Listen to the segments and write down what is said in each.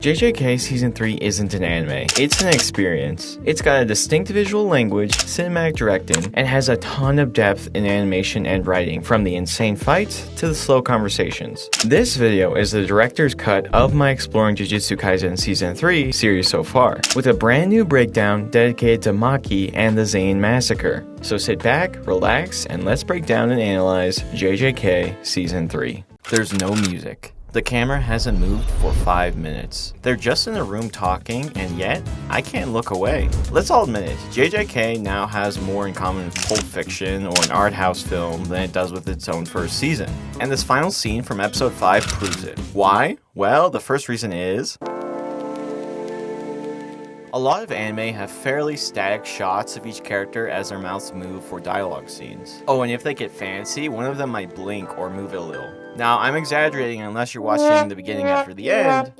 JJK Season 3 isn't an anime, it's an experience. It's got a distinct visual language, cinematic directing, and has a ton of depth in animation and writing, from the insane fights to the slow conversations. This video is the director's cut of my exploring Jujutsu Kaisen Season 3 series so far, with a brand new breakdown dedicated to Maki and the Zenin massacre. So sit back, relax, and let's break down and analyze JJK Season 3. There's no music. The camera hasn't moved for 5 minutes. They're just in a room talking, and yet, I can't look away. Let's all admit it, JJK now has more in common with Pulp Fiction or an art house film than it does with its own first season. And this final scene from episode 5 proves it. Why? Well, the first reason is... a lot of anime have fairly static shots of each character as their mouths move for dialogue scenes. Oh, and if they get fancy, one of them might blink or move it a little. Now, I'm exaggerating unless you're watching the beginning after the end,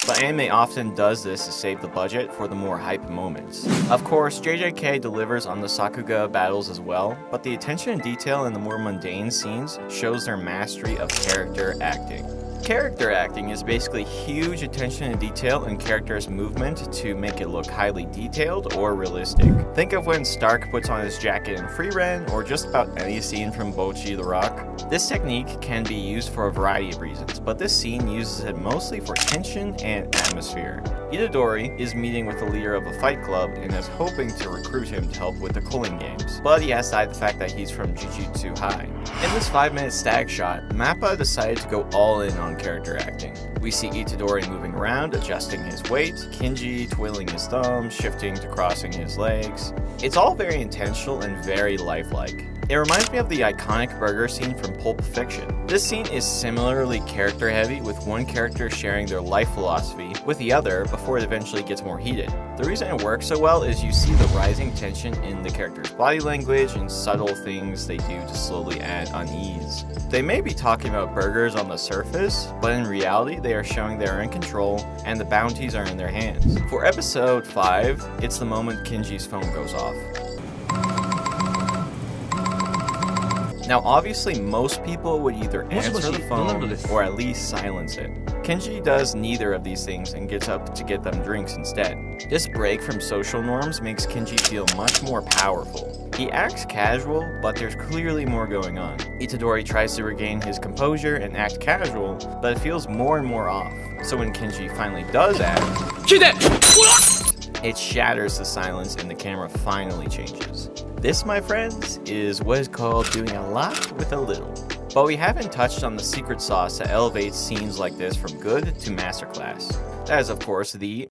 but anime often does this to save the budget for the more hype moments. Of course, JJK delivers on the Sakuga battles as well, but the attention and detail in the more mundane scenes shows their mastery of character acting. Character acting is basically huge attention to detail in characters' movement to make it look highly detailed or realistic. Think of when Stark puts on his jacket in Frieren, or just about any scene from Bocchi the Rock. This technique can be used for a variety of reasons, but this scene uses it mostly for tension and atmosphere. Itadori is meeting with the leader of a fight club and is hoping to recruit him to help with the cooling games, but he has to hide the fact that he's from Jujutsu High. In this 5-minute static shot, Mappa decided to go all in on character acting. We see Itadori moving around, adjusting his weight, Kinji twiddling his thumbs, shifting to crossing his legs. It's all very intentional and very lifelike. It reminds me of the iconic burger scene from Pulp Fiction. This scene is similarly character heavy, with one character sharing their life philosophy with the other before it eventually gets more heated. The reason it works so well is you see the rising tension in the character's body language and subtle things they do to slowly add unease. They may be talking about burgers on the surface, but in reality they are showing they are in control and the bounties are in their hands. For episode 5, it's the moment Kinji's phone goes off. Now obviously most people would either answer the phone or at least silence it. Kinji does neither of these things and gets up to get them drinks instead. This break from social norms makes Kinji feel much more powerful. He acts casual, but there's clearly more going on. Itadori tries to regain his composure and act casual, but it feels more and more off. So when Kinji finally does act, it shatters the silence and the camera finally changes. This, my friends, is what is called doing a lot with a little. But we haven't touched on the secret sauce that elevates scenes like this from good to masterclass. That is, of course, the...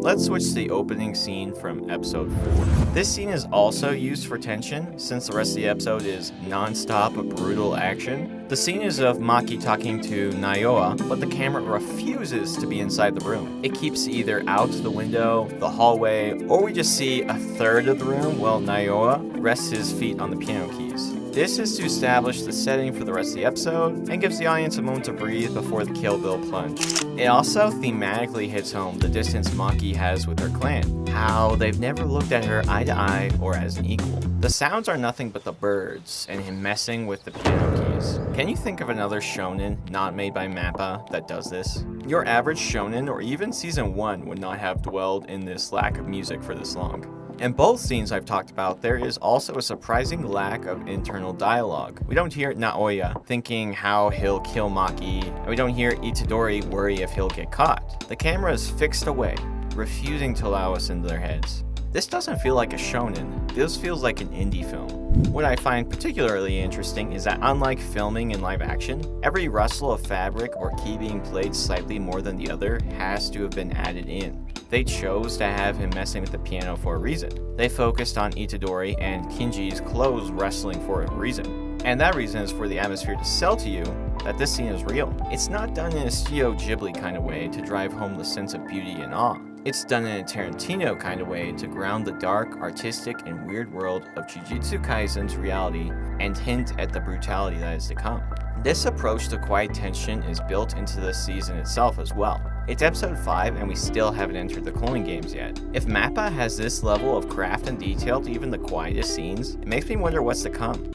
Let's switch to the opening scene from episode 4. This scene is also used for tension, since the rest of the episode is non-stop brutal action. The scene is of Maki talking to Naoya, but the camera refuses to be inside the room. It keeps either out the window, the hallway, or we just see a third of the room while Naoya rests his feet on the piano keys. This is to establish the setting for the rest of the episode and gives the audience a moment to breathe before the Kill Bill plunge. It also thematically hits home the distance Maki has with her clan, how they've never looked at her eye to eye or as an equal. The sounds are nothing but the birds and him messing with the piano keys. Can you think of another shonen not made by Mappa that does this? Your average shonen or even season 1 would not have dwelled in this lack of music for this long. In both scenes I've talked about, there is also a surprising lack of internal dialogue. We don't hear Naoya thinking how he'll kill Maki, and we don't hear Itadori worry if he'll get caught. The camera is fixed away, refusing to allow us into their heads. This doesn't feel like a shonen, this feels like an indie film. What I find particularly interesting is that unlike filming in live action, every rustle of fabric or key being played slightly more than the other has to have been added in. They chose to have him messing with the piano for a reason. They focused on Itadori and Kinji's clothes wrestling for a reason. And that reason is for the atmosphere to sell to you that this scene is real. It's not done in a Studio Ghibli kind of way to drive home the sense of beauty and awe. It's done in a Tarantino kind of way to ground the dark, artistic, and weird world of Jujutsu Kaisen's reality and hint at the brutality that is to come. This approach to quiet tension is built into the season itself as well. It's episode 5 and we still haven't entered the cooling games yet. If Mappa has this level of craft and detail to even the quietest scenes, it makes me wonder what's to come.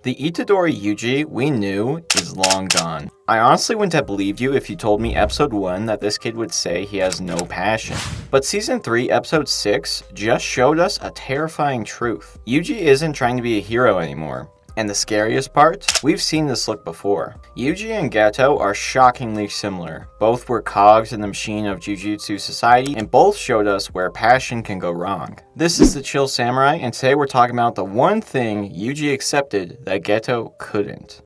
The Itadori Yuji we knew is long gone. I honestly wouldn't have believed you if you told me episode 1 that this kid would say he has no passion. But season 3 episode 6 just showed us a terrifying truth. Yuji isn't trying to be a hero anymore. And the scariest part? We've seen this look before. Yuji and Geto are shockingly similar. Both were cogs in the machine of Jujutsu Society, and both showed us where passion can go wrong. This is the Chill Samurai, and today we're talking about the one thing Yuji accepted that Geto couldn't.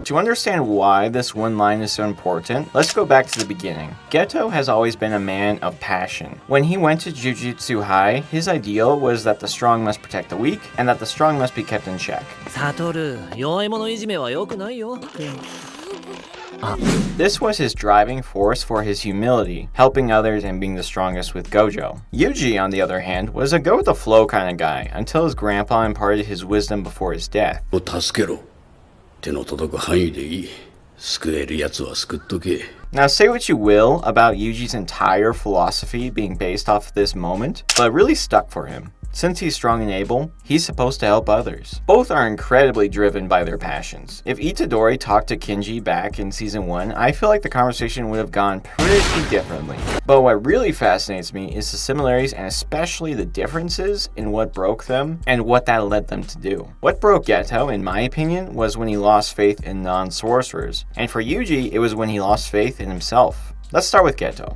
To understand why this one line is so important, let's go back to the beginning. Geto has always been a man of passion. When he went to Jujutsu High, his ideal was that the strong must protect the weak, and that the strong must be kept in check. This was his driving force for his humility, helping others and being the strongest with Gojo. Yuji, on the other hand, was a go-with-the-flow kind of guy, until his grandpa imparted his wisdom before his death. Now say what you will about Yuji's entire philosophy being based off of this moment, but it really stuck for him. Since he's strong and able, he's supposed to help others. Both are incredibly driven by their passions. If Itadori talked to Kinji back in season 1, I feel like the conversation would have gone pretty differently. But what really fascinates me is the similarities and especially the differences in what broke them and what that led them to do. What broke Geto, in my opinion, was when he lost faith in non-sorcerers. And for Yuji, it was when he lost faith in himself. Let's start with Geto.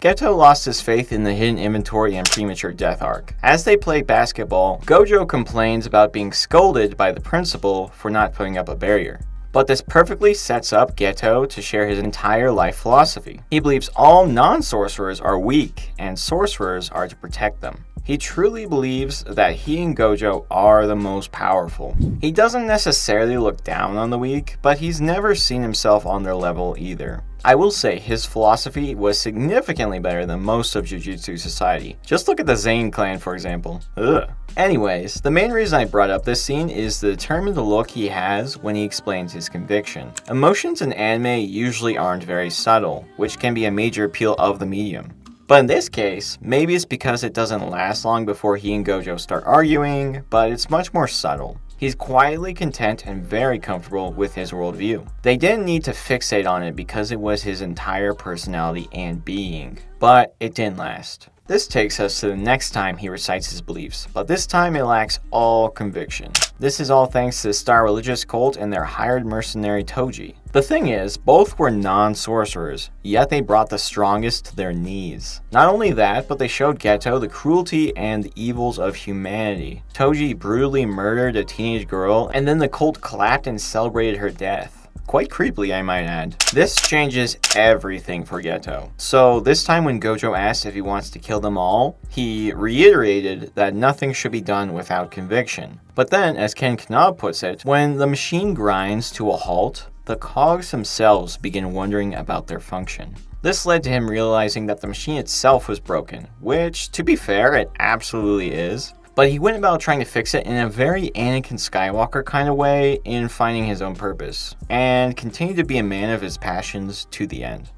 Geto lost his faith in the hidden inventory and premature death arc. As they play basketball, Gojo complains about being scolded by the principal for not putting up a barrier. But this perfectly sets up Geto to share his entire life philosophy. He believes all non-sorcerers are weak, and sorcerers are to protect them. He truly believes that he and Gojo are the most powerful. He doesn't necessarily look down on the weak, but he's never seen himself on their level either. I will say his philosophy was significantly better than most of Jujutsu Society. Just look at the Zane clan, for example. Ugh. Anyways, the main reason I brought up this scene is the determined look he has when he explains his conviction. Emotions in anime usually aren't very subtle, which can be a major appeal of the medium. But in this case, maybe it's because it doesn't last long before he and Gojo start arguing, but it's much more subtle. He's quietly content and very comfortable with his worldview. They didn't need to fixate on it because it was his entire personality and being, but it didn't last. This takes us to the next time he recites his beliefs, but this time it lacks all conviction. This is all thanks to the Star Religious Cult and their hired mercenary Toji. The thing is, both were non-sorcerers, yet they brought the strongest to their knees. Not only that, but they showed Geto the cruelty and the evils of humanity. Toji brutally murdered a teenage girl, and then the cult clapped and celebrated her death. Quite creepily, I might add. This changes everything for Geto. So this time when Gojo asks if he wants to kill them all, he reiterated that nothing should be done without conviction. But then, as Ken Knob puts it, when the machine grinds to a halt, the cogs themselves begin wondering about their function. This led to him realizing that the machine itself was broken, which, to be fair, it absolutely is. But he went about trying to fix it in a very Anakin Skywalker kind of way in finding his own purpose, and continued to be a man of his passions to the end.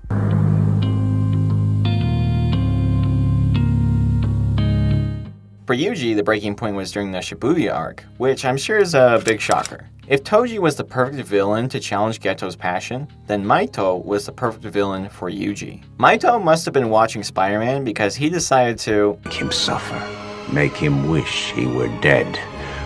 For Yuji, the breaking point was during the Shibuya arc, which I'm sure is a big shocker. If Toji was the perfect villain to challenge Geto's passion, then Maito was the perfect villain for Yuji. Maito must have been watching Spider-Man because he decided to make him suffer. Make him wish he were dead.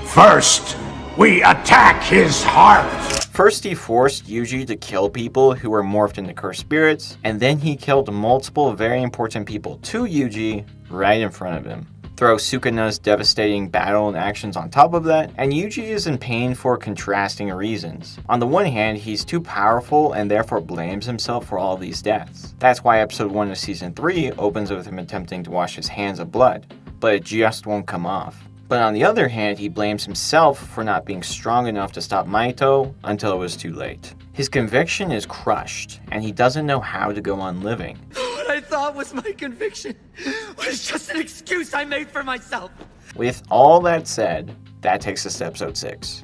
First, we attack his heart! First, he forced Yuji to kill people who were morphed into cursed spirits, and then he killed multiple very important people to Yuji right in front of him. Throw Sukuna's devastating battle and actions on top of that, and Yuji is in pain for contrasting reasons. On the one hand, he's too powerful and therefore blames himself for all these deaths. That's why episode 1 of season 3 opens with him attempting to wash his hands of blood, but it just won't come off. But on the other hand, he blames himself for not being strong enough to stop Maito until it was too late. His conviction is crushed, and he doesn't know how to go on living. What I thought was my conviction was just an excuse I made for myself. With all that said, that takes us to episode 6.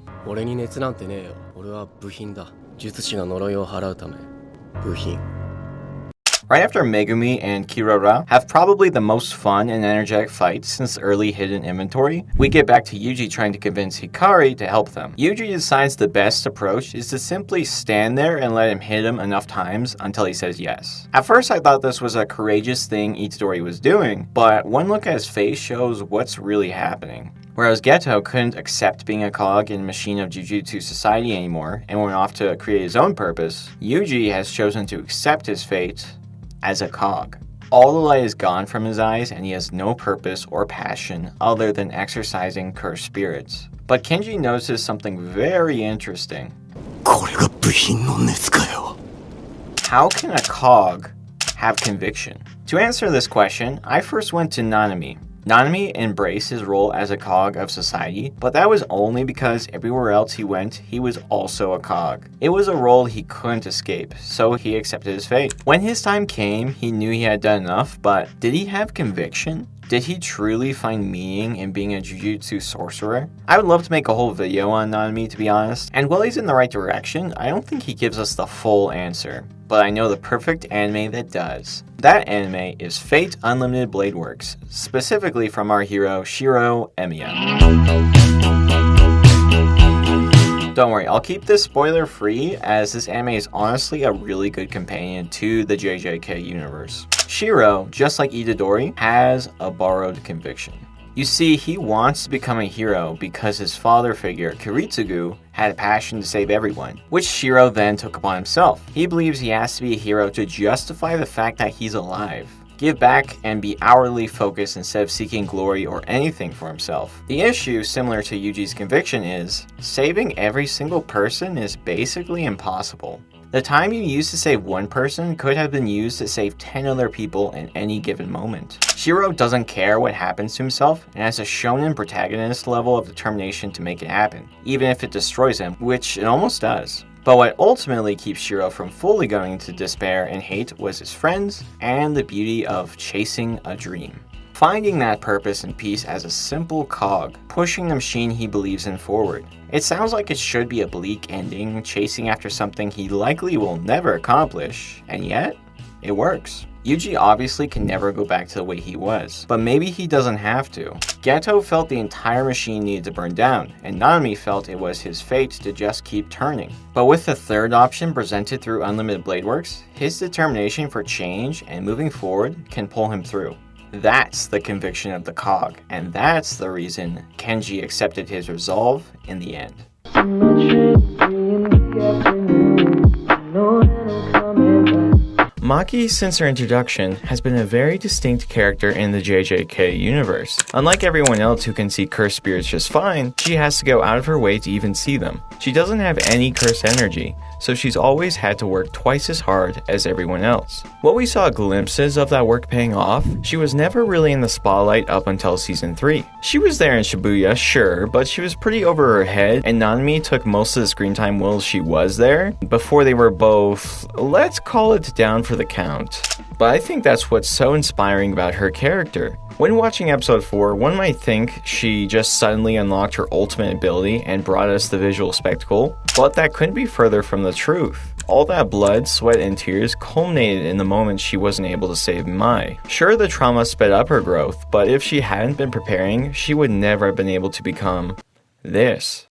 Right after Megumi and Kirora have probably the most fun and energetic fight since early hidden inventory, we get back to Yuji trying to convince Hikari to help them. Yuji decides the best approach is to simply stand there and let him hit him enough times until he says yes. At first I thought this was a courageous thing Itadori was doing, but one look at his face shows what's really happening. Whereas Geto couldn't accept being a cog in a machine of Jujutsu society anymore and went off to create his own purpose, Yuji has chosen to accept his fate as a cog. All the light is gone from his eyes and he has no purpose or passion other than exercising cursed spirits. But Kenji notices something very interesting. How can a cog have conviction? To answer this question, I first went to Nanami. Nanami embraced his role as a cog of society, but that was only because everywhere else he went, he was also a cog. It was a role he couldn't escape, so he accepted his fate. When his time came, he knew he had done enough, but did he have conviction? Did he truly find meaning in being a Jujutsu sorcerer? I would love to make a whole video on Nanami, to be honest, and while he's in the right direction, I don't think he gives us the full answer. But I know the perfect anime that does. That anime is Fate Unlimited Blade Works, specifically from our hero Shiro Emiya. Don't worry, I'll keep this spoiler free as this anime is honestly a really good companion to the JJK universe. Shiro, just like Itadori, has a borrowed conviction. You see, he wants to become a hero because his father figure, Kiritsugu, had a passion to save everyone, which Shiro then took upon himself. He believes he has to be a hero to justify the fact that he's alive, give back, and be outwardly focused instead of seeking glory or anything for himself. The issue, similar to Yuji's conviction, is saving every single person is basically impossible. The time you used to save one person could have been used to save 10 other people in any given moment. Shiro doesn't care what happens to himself and has a shonen protagonist level of determination to make it happen, even if it destroys him, which it almost does. But what ultimately keeps Shiro from fully going into despair and hate was his friends and the beauty of chasing a dream. Finding that purpose and peace as a simple cog, pushing the machine he believes in forward. It sounds like it should be a bleak ending, chasing after something he likely will never accomplish, and yet, it works. Yuji obviously can never go back to the way he was, but maybe he doesn't have to. Geto felt the entire machine needed to burn down, and Nanami felt it was his fate to just keep turning. But with the third option presented through Unlimited Blade Works, his determination for change and moving forward can pull him through. That's the conviction of the cog, and that's the reason Kenji accepted his resolve in the end. Maki, since her introduction, has been a very distinct character in the JJK universe. Unlike everyone else who can see cursed spirits just fine, she has to go out of her way to even see them. She doesn't have any cursed energy, so she's always had to work twice as hard as everyone else. While we saw glimpses of that work paying off, she was never really in the spotlight up until season 3. She was there in Shibuya, sure, but she was pretty over her head, and Nanami took most of the screen time while she was there, before they were both, let's call it, down for the count. But I think that's what's so inspiring about her character. When watching episode 4, one might think she just suddenly unlocked her ultimate ability and brought us the visual spectacle, but that couldn't be further from the truth. All that blood, sweat, and tears culminated in the moment she wasn't able to save Mai. Sure, the trauma sped up her growth, but if she hadn't been preparing, she would never have been able to become this.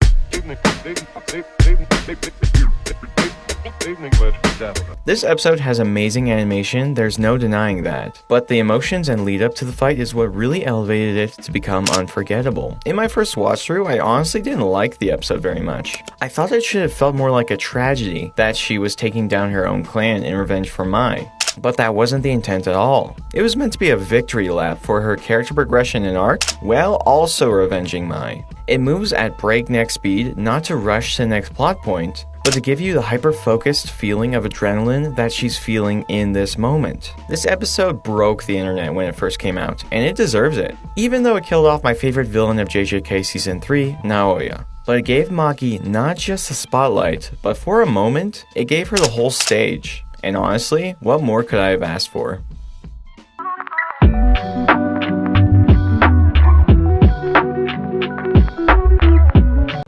This episode has amazing animation, there's no denying that, but the emotions and lead up to the fight is what really elevated it to become unforgettable. In my first watch through, I honestly didn't like the episode very much. I thought it should have felt more like a tragedy, that she was taking down her own clan in revenge for Mai. But that wasn't the intent at all. It was meant to be a victory lap for her character progression and arc, while also revenging Mai. It moves at breakneck speed, not to rush to the next plot point, but to give you the hyper-focused feeling of adrenaline that she's feeling in this moment. This episode broke the internet when it first came out, and it deserves it. Even though it killed off my favorite villain of JJK Season 3, Naoya. But it gave Maki not just the spotlight, but for a moment, it gave her the whole stage. And honestly, what more could I have asked for?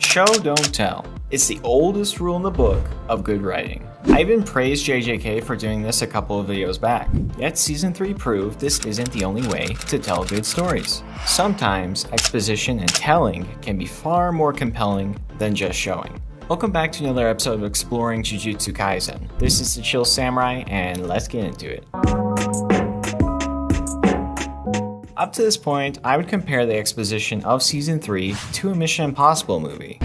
Show, don't tell. It's the oldest rule in the book of good writing. I even praised JJK for doing this a couple of videos back, yet Season 3 proved this isn't the only way to tell good stories. Sometimes exposition and telling can be far more compelling than just showing. Welcome back to another episode of Exploring Jujutsu Kaisen. This is the Chill Samurai, and let's get into it. Up to this point, I would compare the exposition of Season 3 to a Mission Impossible movie.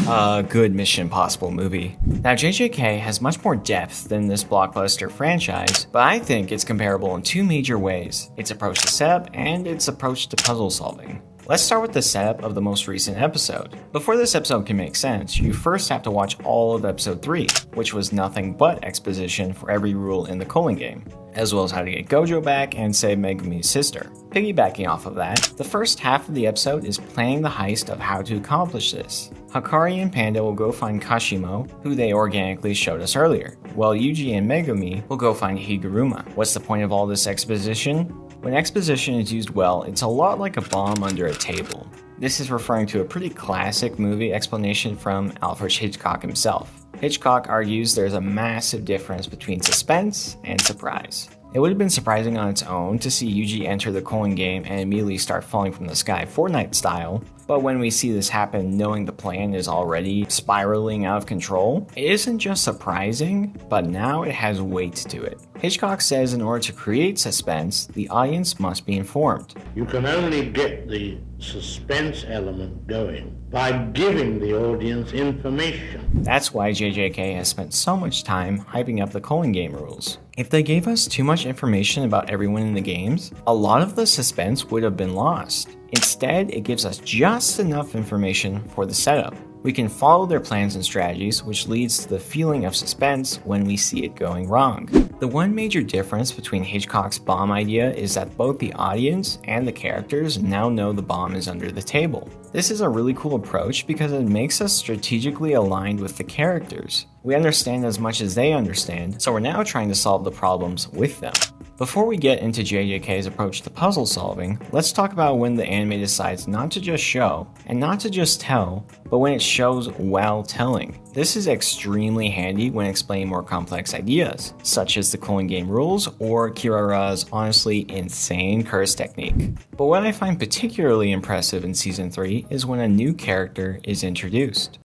A good Mission Impossible movie. Now, JJK has much more depth than this blockbuster franchise, but I think it's comparable in two major ways: its approach to setup and its approach to puzzle solving. Let's start with the setup of the most recent episode. Before this episode can make sense, you first have to watch all of episode 3, which was nothing but exposition for every rule in the Culling game, as well as how to get Gojo back and save Megumi's sister. Piggybacking off of that, the first half of the episode is planning the heist of how to accomplish this. Hakari and Panda will go find Kashimo, who they organically showed us earlier, while Yuji and Megumi will go find Higuruma. What's the point of all this exposition? When exposition is used well, it's a lot like a bomb under a table. This is referring to a pretty classic movie explanation from Alfred Hitchcock himself. Hitchcock argues there's a massive difference between suspense and surprise. It would have been surprising on its own to see Yuji enter the Culling game and immediately start falling from the sky Fortnite style, but when we see this happen knowing the plan is already spiraling out of control, it isn't just surprising, but now it has weight to it. Hitchcock says in order to create suspense, the audience must be informed. You can only get the suspense element going by giving the audience information. That's why JJK has spent so much time hyping up the Culling game rules. If they gave us too much information about everyone in the games, a lot of the suspense would have been lost. Instead, it gives us just enough information for the setup. We can follow their plans and strategies, which leads to the feeling of suspense when we see it going wrong. The one major difference between Hitchcock's bomb idea is that both the audience and the characters now know the bomb is under the table. This is a really cool approach because it makes us strategically aligned with the characters. We understand as much as they understand, so we're now trying to solve the problems with them. Before we get into JJK's approach to puzzle solving, let's talk about when the anime decides not to just show, and not to just tell, but when it shows while telling. This is extremely handy when explaining more complex ideas, such as the Culling game rules or Kirara's honestly insane curse technique. But what I find particularly impressive in Season 3 is when a new character is introduced.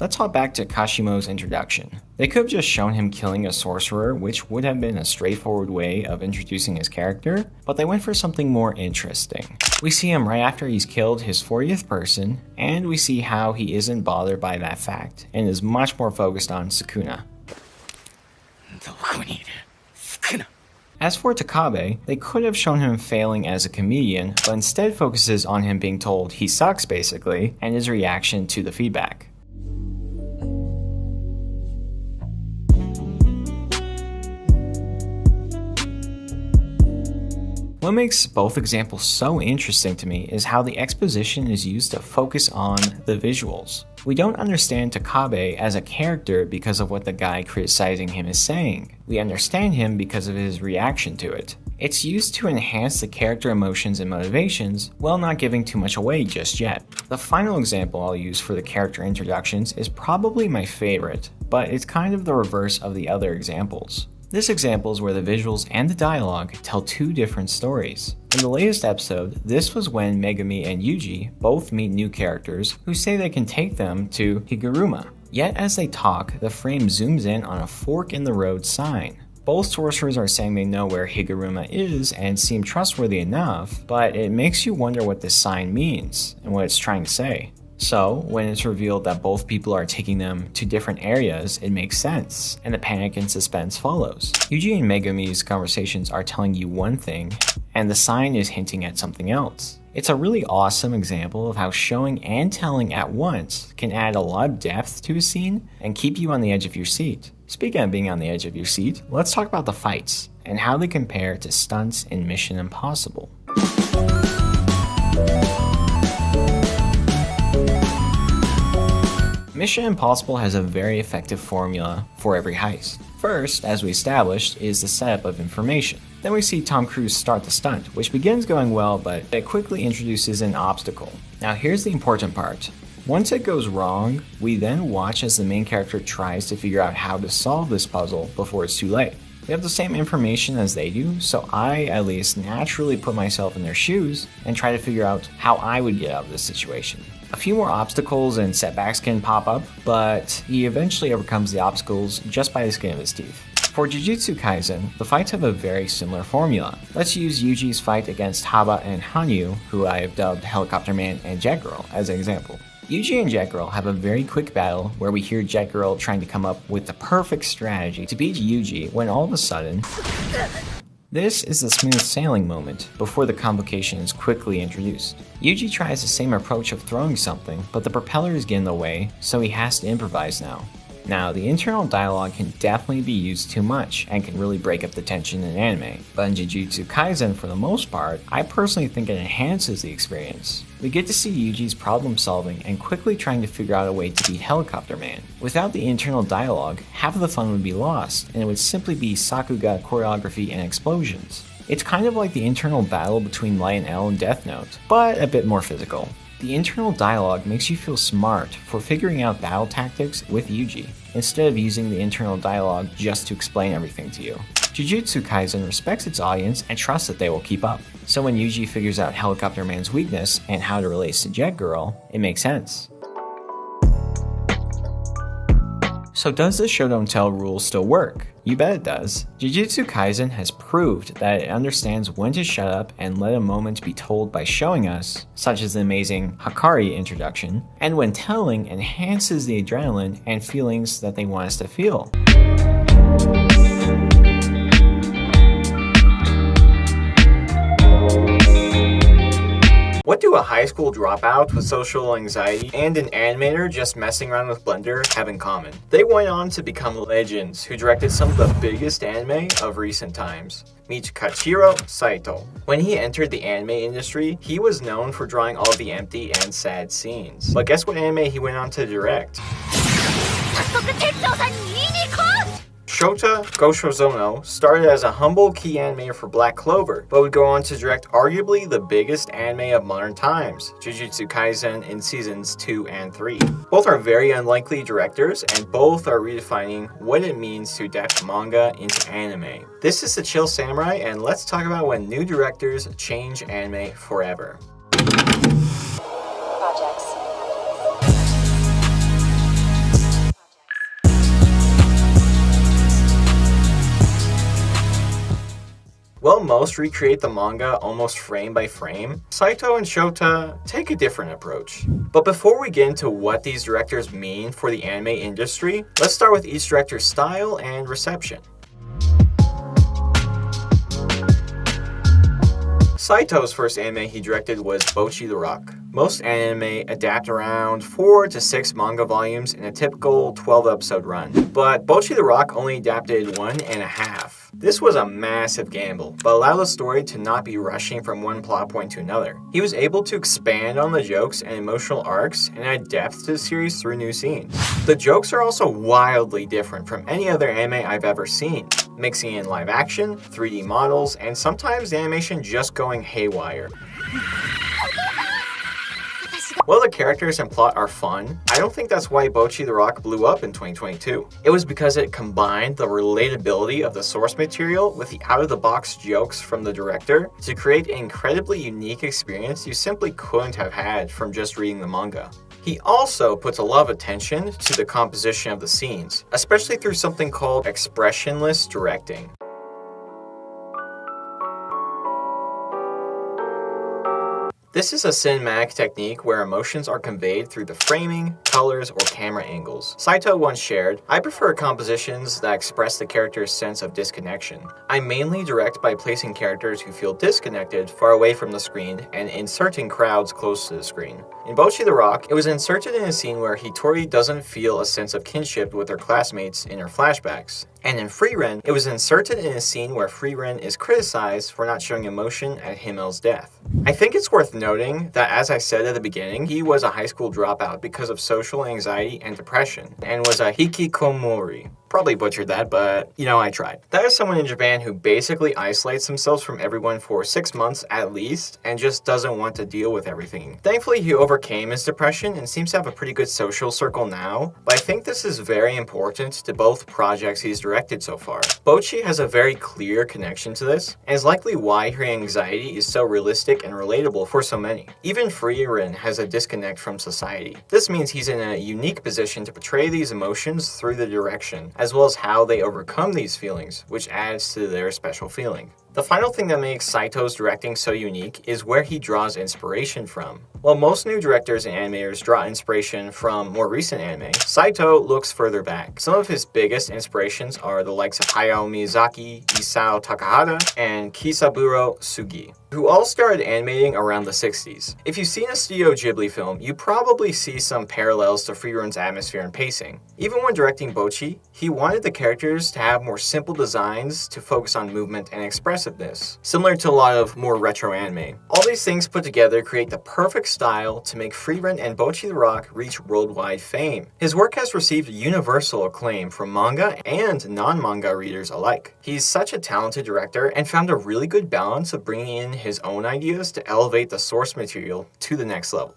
Let's hop back to Kashimo's introduction. They could have just shown him killing a sorcerer, which would have been a straightforward way of introducing his character, but they went for something more interesting. We see him right after he's killed his 40th person, and we see how he isn't bothered by that fact, and is much more focused on Sukuna. As for Takabe, they could have shown him failing as a comedian, but instead focuses on him being told he sucks basically, and his reaction to the feedback. What makes both examples so interesting to me is how the exposition is used to focus on the visuals. We don't understand Takabe as a character because of what the guy criticizing him is saying. We understand him because of his reaction to it. It's used to enhance the character emotions and motivations while not giving too much away just yet. The final example I'll use for the character introductions is probably my favorite, but it's kind of the reverse of the other examples. This example is where the visuals and the dialogue tell two different stories. In the latest episode, this was when Megumi and Yuji both meet new characters who say they can take them to Higuruma. Yet as they talk, the frame zooms in on a fork in the road sign. Both sorcerers are saying they know where Higuruma is and seem trustworthy enough, but it makes you wonder what this sign means and what it's trying to say. So, when it's revealed that both people are taking them to different areas, it makes sense, and the panic and suspense follows. Yuji and Megumi's conversations are telling you one thing, and the sign is hinting at something else. It's a really awesome example of how showing and telling at once can add a lot of depth to a scene and keep you on the edge of your seat. Speaking of being on the edge of your seat, let's talk about the fights, and how they compare to stunts in Mission Impossible. Mission Impossible has a very effective formula for every heist. First, as we established, is the setup of information. Then we see Tom Cruise start the stunt, which begins going well, but it quickly introduces an obstacle. Now here's the important part. Once it goes wrong, we then watch as the main character tries to figure out how to solve this puzzle before it's too late. We have the same information as they do, so I at least naturally put myself in their shoes and try to figure out how I would get out of this situation. A few more obstacles and setbacks can pop up, but he eventually overcomes the obstacles just by the skin of his teeth. For Jujutsu Kaisen, the fights have a very similar formula. Let's use Yuji's fight against Haba and Hanyu, who I have dubbed Helicopter Man and Jet Girl, as an example. Yuji and Jet Girl have a very quick battle where we hear Jet Girl trying to come up with the perfect strategy to beat Yuji when all of a sudden, this is the smooth sailing moment before the complication is quickly introduced. Yuji tries the same approach of throwing something, but the propellers get in the way, so he has to improvise now. Now, the internal dialogue can definitely be used too much and can really break up the tension in anime, but in Jujutsu Kaisen, for the most part, I personally think it enhances the experience. We get to see Yuji's problem solving and quickly trying to figure out a way to beat Helicopter Man. Without the internal dialogue, half of the fun would be lost, and it would simply be Sakuga choreography and explosions. It's kind of like the internal battle between Light and L in Death Note, but a bit more physical. The internal dialogue makes you feel smart for figuring out battle tactics with Yuji, instead of using the internal dialogue just to explain everything to you. Jujutsu Kaisen respects its audience and trusts that they will keep up. So when Yuji figures out Helicopter Man's weakness and how to relate to Jet Girl, it makes sense. So does the show don't tell rule still work? You bet it does. Jujutsu Kaisen has proved that it understands when to shut up and let a moment be told by showing us, such as the amazing Hakari introduction, and when telling enhances the adrenaline and feelings that they want us to feel. What do a high school dropout with social anxiety and an animator just messing around with Blender have in common? They went on to become legends who directed some of the biggest anime of recent times. Meet Kachiro Saito. When he entered the anime industry, he was known for drawing all the empty and sad scenes. But guess what anime he went on to direct? Shota Goshozono started as a humble key animator for Black Clover, but would go on to direct arguably the biggest anime of modern times, Jujutsu Kaisen in seasons 2 and 3. Both are very unlikely directors, and both are redefining what it means to adapt manga into anime. This is the Chill Samurai, and let's talk about when new directors change anime forever. Projects. While most recreate the manga almost frame by frame, Saito and Shota take a different approach. But before we get into what these directors mean for the anime industry, let's start with each director's style and reception. Saito's first anime he directed was Bocchi the Rock. Most anime adapt around 4 to 6 manga volumes in a typical 12-episode run, but Bocchi the Rock only adapted 1.5. This was a massive gamble, but allowed the story to not be rushing from one plot point to another. He was able to expand on the jokes and emotional arcs and add depth to the series through new scenes. The jokes are also wildly different from any other anime I've ever seen, mixing in live action, 3D models, and sometimes the animation just going haywire. While the characters and plot are fun, I don't think that's why Bocchi the Rock blew up in 2022. It was because it combined the relatability of the source material with the out-of-the-box jokes from the director to create an incredibly unique experience you simply couldn't have had from just reading the manga. He also puts a lot of attention to the composition of the scenes, especially through something called expressionless directing. This is a cinematic technique where emotions are conveyed through the framing, colors, or camera angles. Saito once shared, "I prefer compositions that express the character's sense of disconnection. I mainly direct by placing characters who feel disconnected far away from the screen and inserting crowds close to the screen." In Bocchi the Rock, it was inserted in a scene where Hitori doesn't feel a sense of kinship with her classmates in her flashbacks. And in Frieren, it was inserted in a scene where Frieren is criticized for not showing emotion at Himmel's death. I think it's worth noting that, as I said at the beginning, he was a high school dropout because of social anxiety and depression, and was a hikikomori. Probably butchered that, but I tried. That is someone in Japan who basically isolates themselves from everyone for 6 months at least and just doesn't want to deal with everything. Thankfully, he overcame his depression and seems to have a pretty good social circle now, but I think this is very important to both projects he's directed so far. Bocchi has a very clear connection to this, and is likely why her anxiety is so realistic and relatable for so many. Even Frieren has a disconnect from society. This means he's in a unique position to portray these emotions through the direction, as well as how they overcome these feelings, which adds to their special feeling. The final thing that makes Saito's directing so unique is where he draws inspiration from. While most new directors and animators draw inspiration from more recent anime, Saito looks further back. Some of his biggest inspirations are the likes of Hayao Miyazaki, Isao Takahata, and Kisaburo Sugi, who all started animating around the 60s. If you've seen a Studio Ghibli film, you probably see some parallels to Frieren's atmosphere and pacing. Even when directing Bocchi, he wanted the characters to have more simple designs to focus on movement and expressiveness, similar to a lot of more retro anime. All these things put together create the perfect style to make Frieren and Bocchi the Rock reach worldwide fame. His work has received universal acclaim from manga and non-manga readers alike. He's such a talented director and found a really good balance of bringing in his own ideas to elevate the source material to the next level.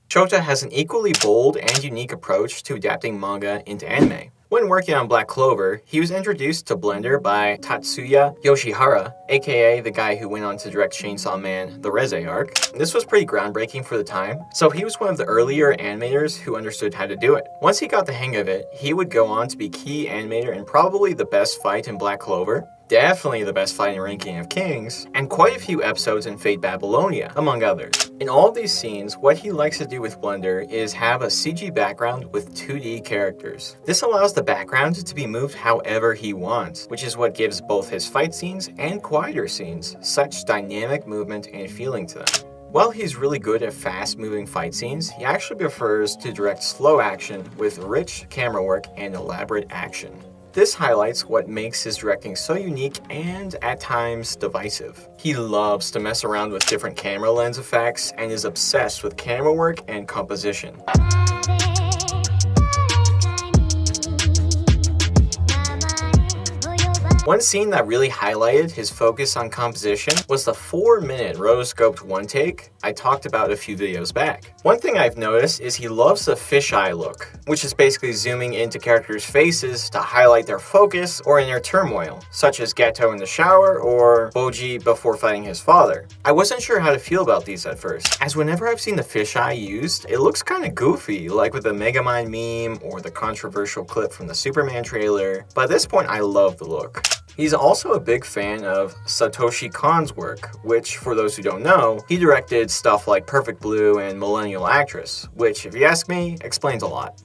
Shota has an equally bold and unique approach to adapting manga into anime. When working on Black Clover, he was introduced to Blender by Tatsuya Yoshihara, aka the guy who went on to direct Chainsaw Man: The Reze arc. This was pretty groundbreaking for the time, so he was one of the earlier animators who understood how to do it. Once he got the hang of it, he would go on to be key animator in probably the best fight in Black Clover, definitely the best fight in Ranking of Kings, and quite a few episodes in Fate Babylonia, among others. In all of these scenes, what he likes to do with Blender is have a CG background with 2D characters. This allows the background to be moved however he wants, which is what gives both his fight scenes and quieter scenes such dynamic movement and feeling to them. While he's really good at fast-moving fight scenes, he actually prefers to direct slow action with rich camera work and elaborate action. This highlights what makes his directing so unique and, at times, divisive. He loves to mess around with different camera lens effects and is obsessed with camera work and composition. One scene that really highlighted his focus on composition was the 4-minute rotoscoped one take I talked about a few videos back. One thing I've noticed is he loves the fisheye look, which is basically zooming into characters' faces to highlight their focus or inner turmoil, such as Geto in the shower or Boji before fighting his father. I wasn't sure how to feel about these at first, as whenever I've seen the fisheye used, it looks kinda goofy, like with the Megumi meme or the controversial clip from the Superman trailer, but at this point I love the look. He's also a big fan of Satoshi Kon's work, which, for those who don't know, he directed stuff like Perfect Blue and Millennial Actress, which, if you ask me, explains a lot.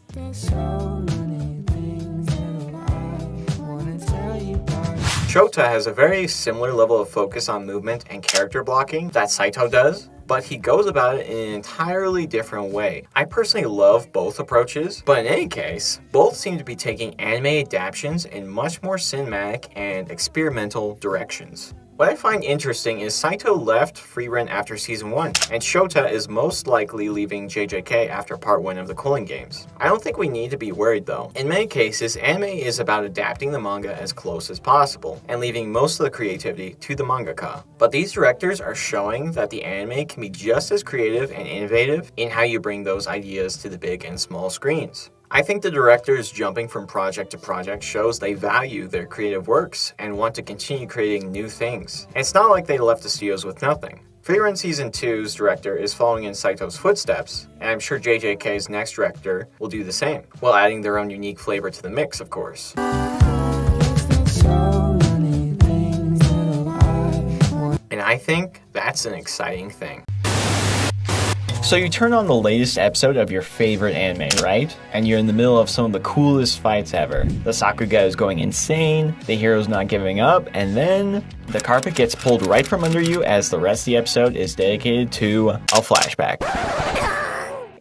Shota has a very similar level of focus on movement and character blocking that Saito does, but he goes about it in an entirely different way. I personally love both approaches, but in any case, both seem to be taking anime adaptations in much more cinematic and experimental directions. What I find interesting is Saito left Frieren after Season 1, and Shota is most likely leaving JJK after Part 1 of the Culling Games. I don't think we need to be worried though. In many cases, anime is about adapting the manga as close as possible, and leaving most of the creativity to the mangaka. But these directors are showing that the anime can be just as creative and innovative in how you bring those ideas to the big and small screens. I think the directors jumping from project to project shows they value their creative works and want to continue creating new things. And it's not like they left the studios with nothing. Frieren Season 2's director is following in Saito's footsteps, and I'm sure JJK's next director will do the same, while adding their own unique flavor to the mix, of course. And I think that's an exciting thing. So you turn on the latest episode of your favorite anime, right? And you're in the middle of some of the coolest fights ever. The Sakuga is going insane, the hero's not giving up, and then the carpet gets pulled right from under you as the rest of the episode is dedicated to a flashback.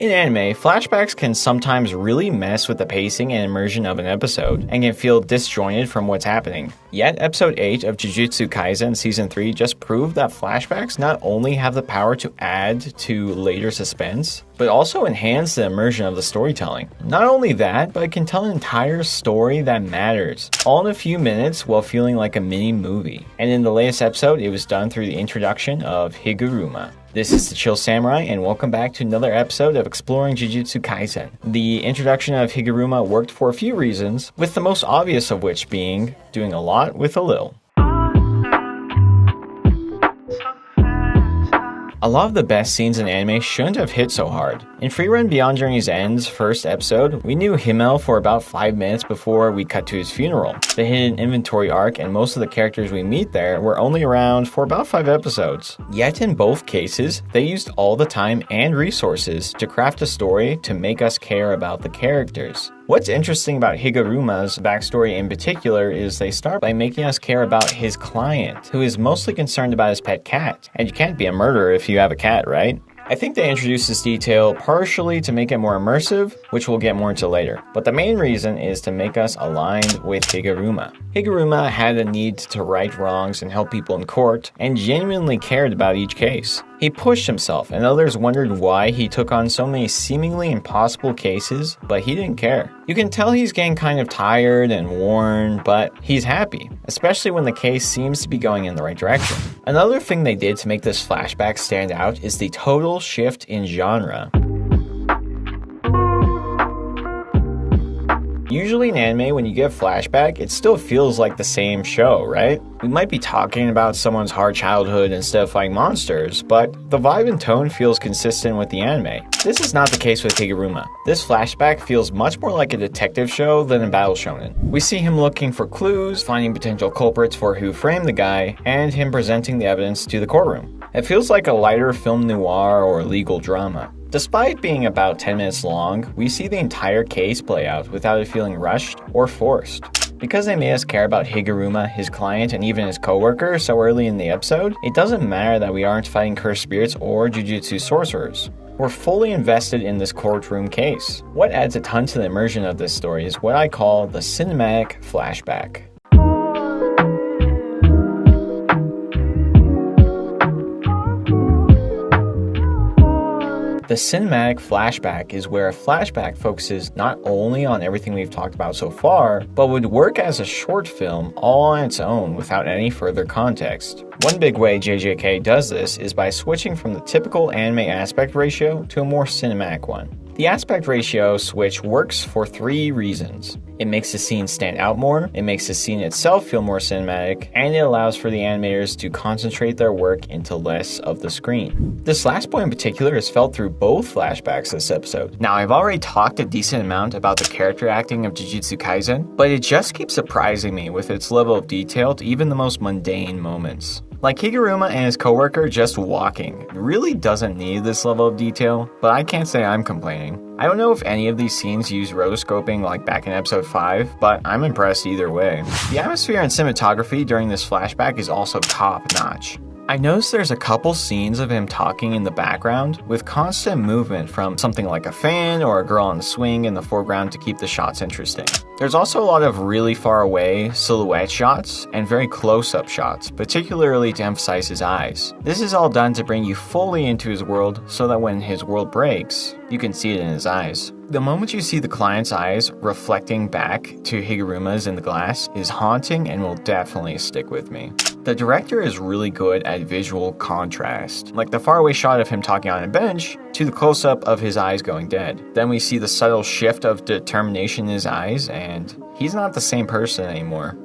In anime, flashbacks can sometimes really mess with the pacing and immersion of an episode, and can feel disjointed from what's happening. Yet, episode 8 of Jujutsu Kaisen Season 3 just proved that flashbacks not only have the power to add to later suspense, but also enhance the immersion of the storytelling. Not only that, but it can tell an entire story that matters, all in a few minutes while feeling like a mini movie. And in the latest episode, it was done through the introduction of Higuruma. This is the Chill Samurai, and welcome back to another episode of Exploring Jujutsu Kaisen. The introduction of Higuruma worked for a few reasons, with the most obvious of which being doing a lot with a little. A lot of the best scenes in anime shouldn't have hit so hard. In Frieren Beyond Journey's End's first episode, we knew Himmel for about 5 minutes before we cut to his funeral. The hidden inventory arc and most of the characters we meet there were only around for about 5 episodes. Yet in both cases, they used all the time and resources to craft a story to make us care about the characters. What's interesting about Higuruma's backstory in particular is they start by making us care about his client, who is mostly concerned about his pet cat. And you can't be a murderer if you have a cat, right? I think they introduced this detail partially to make it more immersive, which we'll get more into later. But the main reason is to make us aligned with Higuruma. Higuruma had a need to right wrongs and help people in court, and genuinely cared about each case. He pushed himself, and others wondered why he took on so many seemingly impossible cases, but he didn't care. You can tell he's getting kind of tired and worn, but he's happy, especially when the case seems to be going in the right direction. Another thing they did to make this flashback stand out is the total shift in genre. Usually in anime, when you get a flashback, it still feels like the same show, right? We might be talking about someone's hard childhood instead of fighting monsters, but the vibe and tone feels consistent with the anime. This is not the case with Higuruma. This flashback feels much more like a detective show than a battle shonen. We see him looking for clues, finding potential culprits for who framed the guy, and him presenting the evidence to the courtroom. It feels like a lighter film noir or legal drama. Despite being about 10 minutes long, we see the entire case play out without it feeling rushed or forced. Because they made us care about Higuruma, his client, and even his coworker so early in the episode, it doesn't matter that we aren't fighting cursed spirits or jujutsu sorcerers. We're fully invested in this courtroom case. What adds a ton to the immersion of this story is what I call the cinematic flashback. The cinematic flashback is where a flashback focuses not only on everything we've talked about so far, but would work as a short film all on its own without any further context. One big way JJK does this is by switching from the typical anime aspect ratio to a more cinematic one. The aspect ratio switch works for 3 reasons. It makes the scene stand out more, it makes the scene itself feel more cinematic, and it allows for the animators to concentrate their work into less of the screen. This last point in particular is felt through both flashbacks this episode. Now, I've already talked a decent amount about the character acting of Jujutsu Kaisen, but it just keeps surprising me with its level of detail to even the most mundane moments. Like Higuruma and his coworker just walking. It really doesn't need this level of detail, but I can't say I'm complaining. I don't know if any of these scenes use rotoscoping like back in episode 5, but I'm impressed either way. The atmosphere and cinematography during this flashback is also top notch. I noticed there's a couple scenes of him talking in the background with constant movement from something like a fan or a girl on the swing in the foreground to keep the shots interesting. There's also a lot of really far away silhouette shots and very close-up shots, particularly to emphasize his eyes. This is all done to bring you fully into his world so that when his world breaks, you can see it in his eyes. The moment you see the client's eyes reflecting back to Higuruma's in the glass is haunting and will definitely stick with me. The director is really good at visual contrast, like the faraway shot of him talking on a bench to the close-up of his eyes going dead. Then we see the subtle shift of determination in his eyes, and he's not the same person anymore.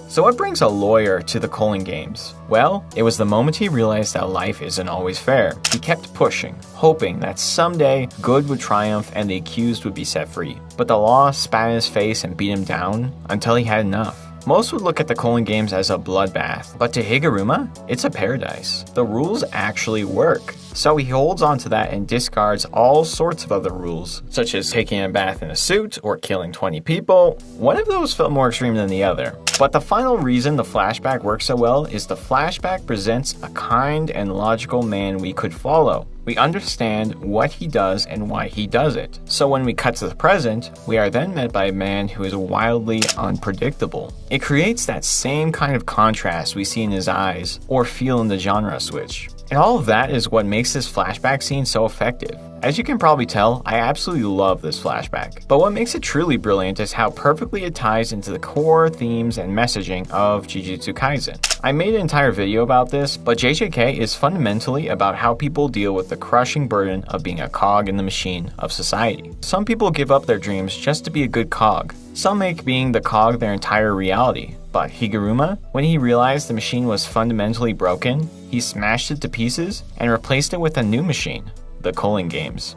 So what brings a lawyer to the Culling Games? Well, it was the moment he realized that life isn't always fair. He kept pushing, hoping that someday good would triumph and the accused would be set free. But the law spat in his face and beat him down until he had enough. Most would look at the Colon Games as a bloodbath, but to Higuruma, it's a paradise. The rules actually work. So he holds on to that and discards all sorts of other rules, such as taking a bath in a suit or killing 20 people. One of those felt more extreme than the other. But the final reason the flashback works so well is the flashback presents a kind and logical man we could follow. We understand what he does and why he does it. So when we cut to the present, we are then met by a man who is wildly unpredictable. It creates that same kind of contrast we see in his eyes or feel in the genre switch. And all of that is what makes this flashback scene so effective. As you can probably tell, I absolutely love this flashback. But what makes it truly brilliant is how perfectly it ties into the core themes and messaging of Jujutsu Kaisen. I made an entire video about this, but JJK is fundamentally about how people deal with the crushing burden of being a cog in the machine of society. Some people give up their dreams just to be a good cog. Some make being the cog their entire reality. But Higuruma, when he realized the machine was fundamentally broken, he smashed it to pieces and replaced it with a new machine, the Colon Games.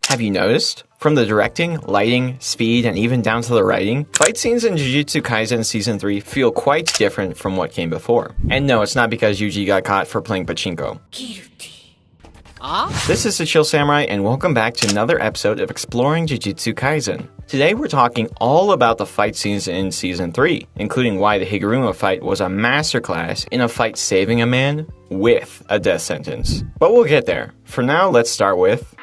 Have you noticed? From the directing, lighting, speed, and even down to the writing, fight scenes in Jujutsu Kaisen Season 3 feel quite different from what came before. And no, it's not because Yuji got caught for playing pachinko. This is the Chill Samurai, and welcome back to another episode of Exploring Jujutsu Kaisen. Today we're talking all about the fight scenes in Season 3, including why the Higuruma fight was a masterclass in a fight saving a man with a death sentence. But we'll get there. For now, let's start with...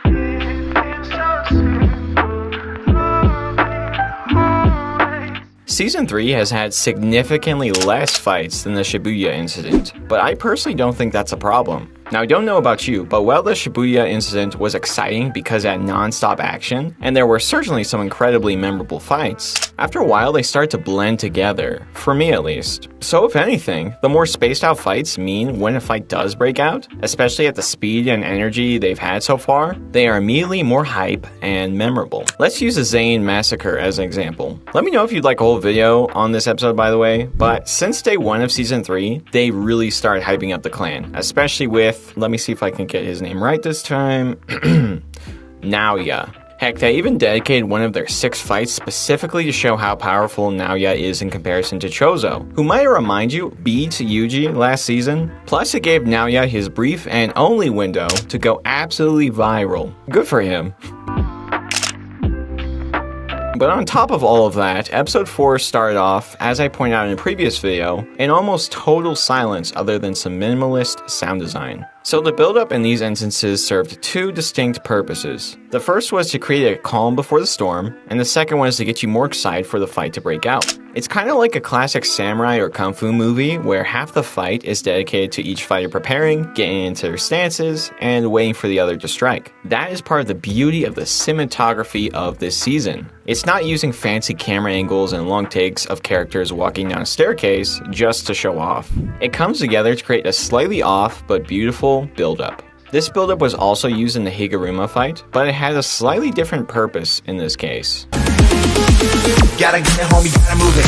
Season 3 has had significantly less fights than the Shibuya incident, but I personally don't think that's a problem. Now, I don't know about you, but while the Shibuya incident was exciting because it had non-stop action, and there were certainly some incredibly memorable fights, after a while they start to blend together, for me at least. So if anything, the more spaced out fights mean when a fight does break out, especially at the speed and energy they've had so far, they are immediately more hype and memorable. Let's use the Zenin massacre as an example. Let me know if you'd like a whole video on this episode, by the way, but since day 1 of Season 3, they really started hyping up the clan, especially with, let me see if I can get his name right this time, Naoya. Heck, they even dedicated one of their 6 fights specifically to show how powerful Naoya is in comparison to Chozo, who might remind you beat Yuji last season. Plus, it gave Naoya his brief and only window to go absolutely viral. Good for him. But on top of all of that, episode 4 started off, as I pointed out in a previous video, in almost total silence other than some minimalist sound design. So the build-up in these instances served 2 distinct purposes. The first was to create a calm before the storm, and the second was to get you more excited for the fight to break out. It's kind of like a classic samurai or kung fu movie where half the fight is dedicated to each fighter preparing, getting into their stances, and waiting for the other to strike. That is part of the beauty of the cinematography of this season. It's not using fancy camera angles and long takes of characters walking down a staircase just to show off. It comes together to create a slightly off but beautiful build-up. This build-up was also used in the Higuruma fight, but it had a slightly different purpose in this case. Gotta get it, homie, gotta move it.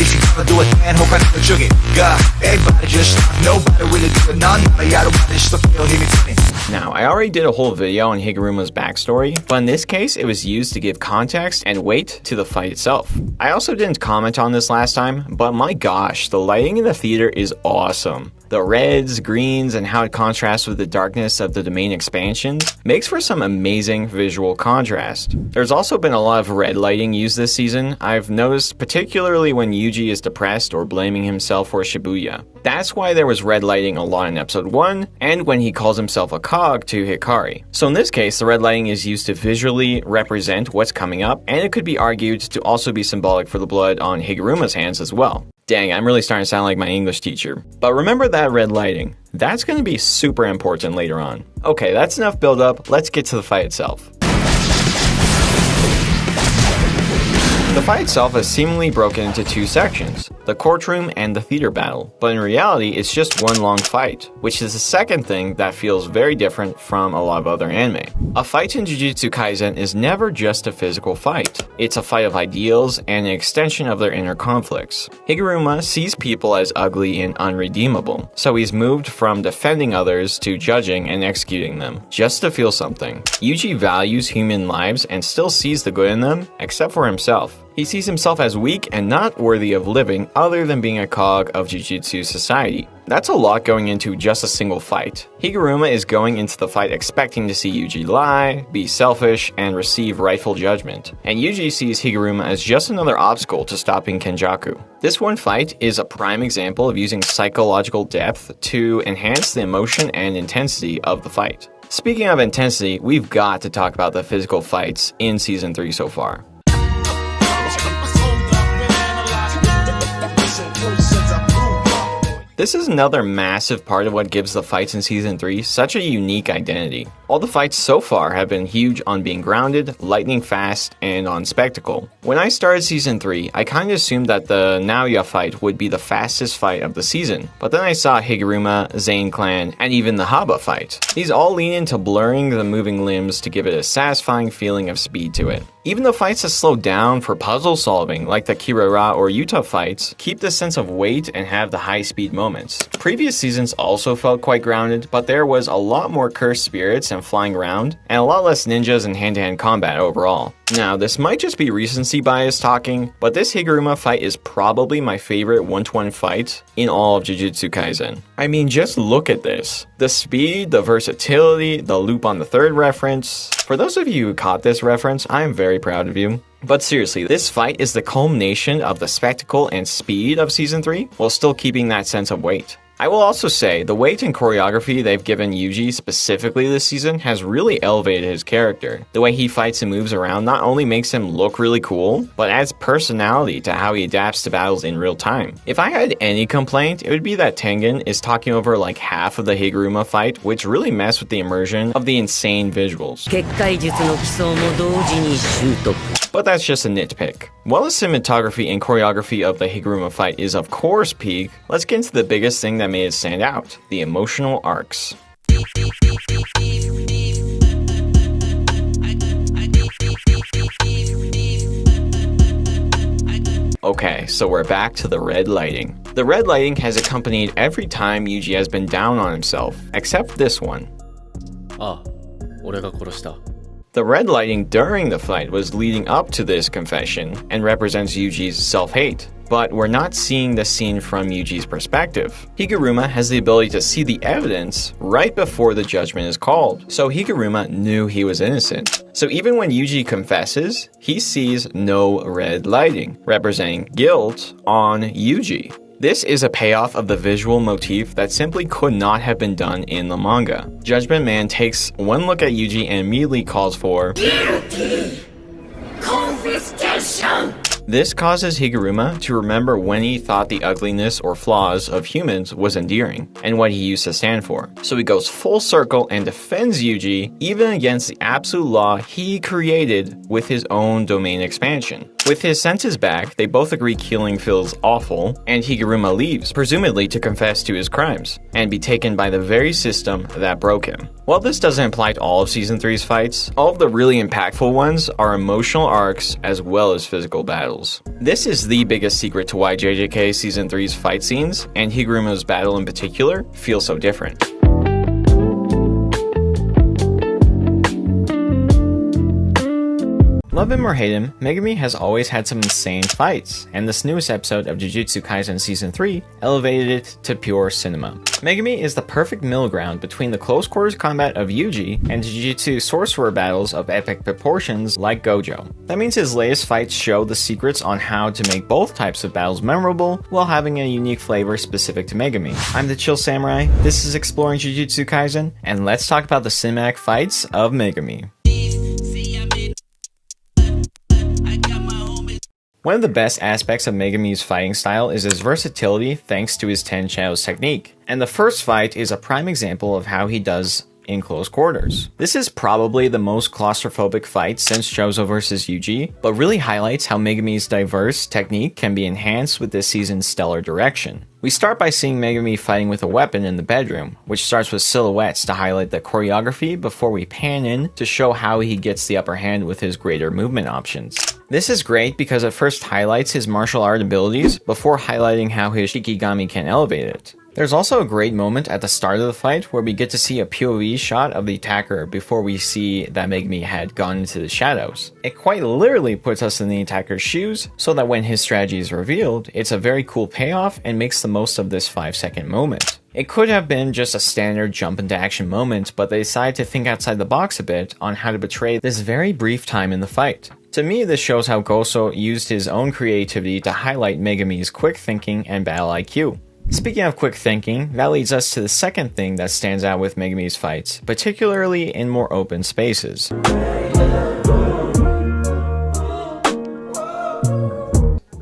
If you gotta do it, man, hope I never jug it. Everybody just nobody really do it. None, I don't want this to feel him. Now, I already did a whole video on Higuruma's backstory, but in this case, it was used to give context and weight to the fight itself. I also didn't comment on this last time, but my gosh, the lighting in the theater is awesome. The reds, greens, and how it contrasts with the darkness of the domain expansions makes for some amazing visual contrast. There's also been a lot of red lighting used this season, I've noticed, particularly when Yuji is depressed or blaming himself for Shibuya. That's why there was red lighting a lot in episode 1, and when he calls himself a cog to Hikari. So in this case, the red lighting is used to visually represent what's coming up, and it could be argued to also be symbolic for the blood on Higuruma's hands as well. Dang, I'm really starting to sound like my English teacher. But remember that red lighting. That's going to be super important later on. Okay, that's enough build up. Let's get to the fight itself. The fight itself is seemingly broken into 2 sections. the courtroom, and the theater battle. But in reality, it's just one long fight, which is the second thing that feels very different from a lot of other anime. A fight in Jujutsu Kaisen is never just a physical fight. It's a fight of ideals and an extension of their inner conflicts. Higuruma sees people as ugly and unredeemable, so he's moved from defending others to judging and executing them, just to feel something. Yuji values human lives and still sees the good in them, except for himself. He sees himself as weak and not worthy of living other than being a cog of Jujutsu society. That's a lot going into just a single fight. Higuruma is going into the fight expecting to see Yuji lie, be selfish, and receive rightful judgment. And Yuji sees Higuruma as just another obstacle to stopping Kenjaku. This one fight is a prime example of using psychological depth to enhance the emotion and intensity of the fight. Speaking of intensity, we've got to talk about the physical fights in Season 3 so far. This is another massive part of what gives the fights in Season 3 such a unique identity. All the fights so far have been huge on being grounded, lightning fast, and on spectacle. When I started Season 3, I kinda assumed that the Naoya fight would be the fastest fight of the season, but then I saw Higuruma, Zain Clan, and even the Haba fight. These all lean into blurring the moving limbs to give it a satisfying feeling of speed to it. Even the fights that slow down for puzzle solving, like the Kirara or Yuta fights, keep the sense of weight and have the high-speed moments. Previous seasons also felt quite grounded, but there was a lot more cursed spirits and flying around, and a lot less ninjas and hand-to-hand combat overall. Now, this might just be recency bias talking, but this Higuruma fight is probably my favorite one-to-one fight in all of Jujutsu Kaisen. I mean, just look at this. The speed, the versatility, the loop on the third reference. For those of you who caught this reference, I am very proud of you. But seriously, this fight is the culmination of the spectacle and speed of Season 3, while still keeping that sense of weight. I will also say, the weight and choreography they've given Yuji specifically this season has really elevated his character. The way he fights and moves around not only makes him look really cool, but adds personality to how he adapts to battles in real time. If I had any complaint, it would be that Tengen is talking over like half of the Higuruma fight, which really messed with the immersion of the insane visuals. But that's just a nitpick. While the cinematography and choreography of the Higuruma fight is of course peak, let's get into the biggest thing that made it stand out, the emotional arcs. Okay, so we're back to the red lighting. The red lighting has accompanied every time Yuji has been down on himself, except this one. The red lighting during the fight was leading up to this confession and represents Yuji's self-hate. But we're not seeing the scene from Yuji's perspective. Higuruma has the ability to see the evidence right before the judgment is called, so Higuruma knew he was innocent. So even when Yuji confesses, he sees no red lighting, representing guilt on Yuji. This is a payoff of the visual motif that simply could not have been done in the manga. Judgment Man takes one look at Yuji and immediately calls for guilty confiscation. This causes Higuruma to remember when he thought the ugliness or flaws of humans was endearing, and what he used to stand for. So he goes full circle and defends Yuji, even against the absolute law he created with his own domain expansion. With his senses back, they both agree killing feels awful, and Higuruma leaves, presumably to confess to his crimes, and be taken by the very system that broke him. While this doesn't apply to all of Season 3's fights, all of the really impactful ones are emotional arcs as well as physical battles. This is the biggest secret to why JJK Season 3's fight scenes, and Higuruma's battle in particular, feel so different. Love him or hate him, Megumi has always had some insane fights, and this newest episode of Jujutsu Kaisen Season 3 elevated it to pure cinema. Megumi is the perfect middle ground between the close quarters combat of Yuji and Jujutsu sorcerer battles of epic proportions like Gojo. That means his latest fights show the secrets on how to make both types of battles memorable while having a unique flavor specific to Megumi. I'm the Chill Samurai, this is Exploring Jujutsu Kaisen, and let's talk about the cinematic fights of Megumi. One of the best aspects of Megumi's fighting style is his versatility thanks to his 10 shadows technique, and the first fight is a prime example of how he does in close quarters. This is probably the most claustrophobic fight since Chozo vs Yuji, but really highlights how Megumi's diverse technique can be enhanced with this season's stellar direction. We start by seeing Megumi fighting with a weapon in the bedroom, which starts with silhouettes to highlight the choreography before we pan in to show how he gets the upper hand with his greater movement options. This is great because it first highlights his martial art abilities before highlighting how his Shikigami can elevate it. There's also a great moment at the start of the fight where we get to see a POV shot of the attacker before we see that Megumi had gone into the shadows. It quite literally puts us in the attacker's shoes so that when his strategy is revealed, it's a very cool payoff and makes the most of this 5-second moment. It could have been just a standard jump into action moment, but they decided to think outside the box a bit on how to portray this very brief time in the fight. To me, this shows how Goso used his own creativity to highlight Megumi's quick thinking and battle IQ. Speaking of quick thinking, that leads us to the second thing that stands out with Megumi's fights, particularly in more open spaces.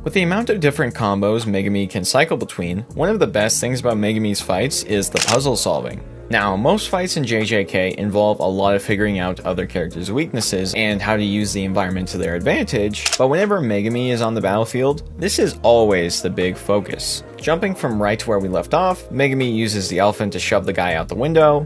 With the amount of different combos Megumi can cycle between, one of the best things about Megumi's fights is the puzzle solving. Now, most fights in JJK involve a lot of figuring out other characters' weaknesses and how to use the environment to their advantage, but whenever Megumi is on the battlefield, this is always the big focus. Jumping from right to where we left off, Megumi uses the elephant to shove the guy out the window,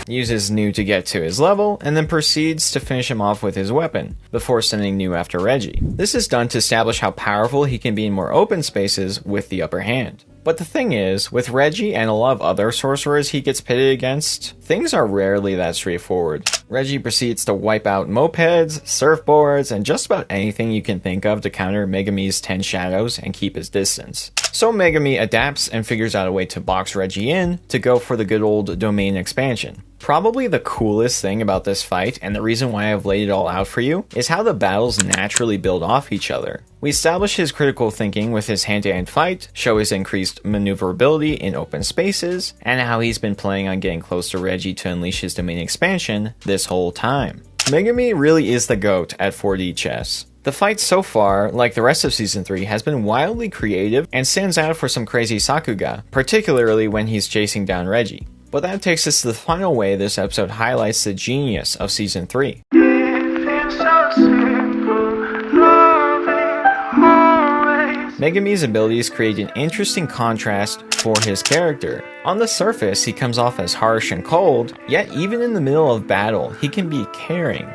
uses Nu to get to his level, and then proceeds to finish him off with his weapon, before sending Nu after Reggie. This is done to establish how powerful he can be in more open spaces with the upper hand. But the thing is, with Reggie and a lot of other sorcerers he gets pitted against, things are rarely that straightforward. Reggie proceeds to wipe out mopeds, surfboards, and just about anything you can think of to counter Megumi's 10 shadows and keep his distance. So Megumi adapts and figures out a way to box Reggie in to go for the good old domain expansion. Probably the coolest thing about this fight, and the reason why I've laid it all out for you, is how the battles naturally build off each other. We establish his critical thinking with his hand-to-hand fight, show his increased maneuverability in open spaces, and how he's been planning on getting close to Reggie to unleash his domain expansion this whole time. Megumi really is the GOAT at 4D chess. The fight so far, like the rest of Season 3, has been wildly creative and stands out for some crazy sakuga, particularly when he's chasing down Reggie. But that takes us to the final way this episode highlights the genius of Season 3. Megumi's abilities create an interesting contrast for his character. On the surface, he comes off as harsh and cold, yet even in the middle of battle, he can be caring.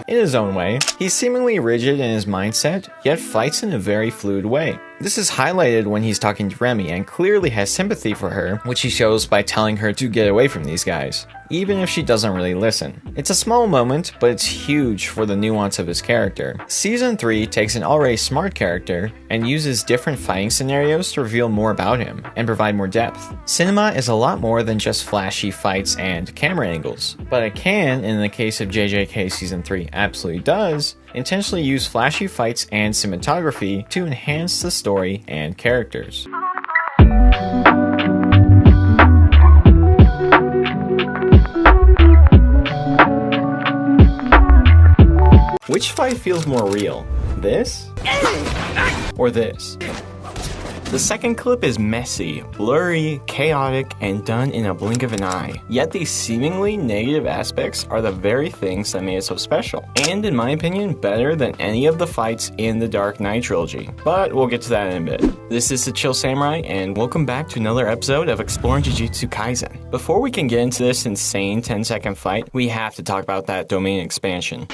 In his own way, he's seemingly rigid in his mindset, yet fights in a very fluid way. This is highlighted when he's talking to Remy and clearly has sympathy for her, which he shows by telling her to get away from these guys, even if she doesn't really listen. It's a small moment, but it's huge for the nuance of his character. Season 3 takes an already smart character and uses different fighting scenarios to reveal more about him and provide more depth. Cinema is a lot more than just flashy fights and camera angles, but it can, in the case of JJK Season 3 absolutely does, intentionally use flashy fights and cinematography to enhance the story and characters. Which fight feels more real? This? Or this? The second clip is messy, blurry, chaotic, and done in a blink of an eye. Yet these seemingly negative aspects are the very things that made it so special, and in my opinion, better than any of the fights in the Dark Knight trilogy. But we'll get to that in a bit. This is the Chill Samurai, and welcome back to another episode of Exploring Jujutsu Kaisen. Before we can get into this insane 10-second fight, we have to talk about that domain expansion.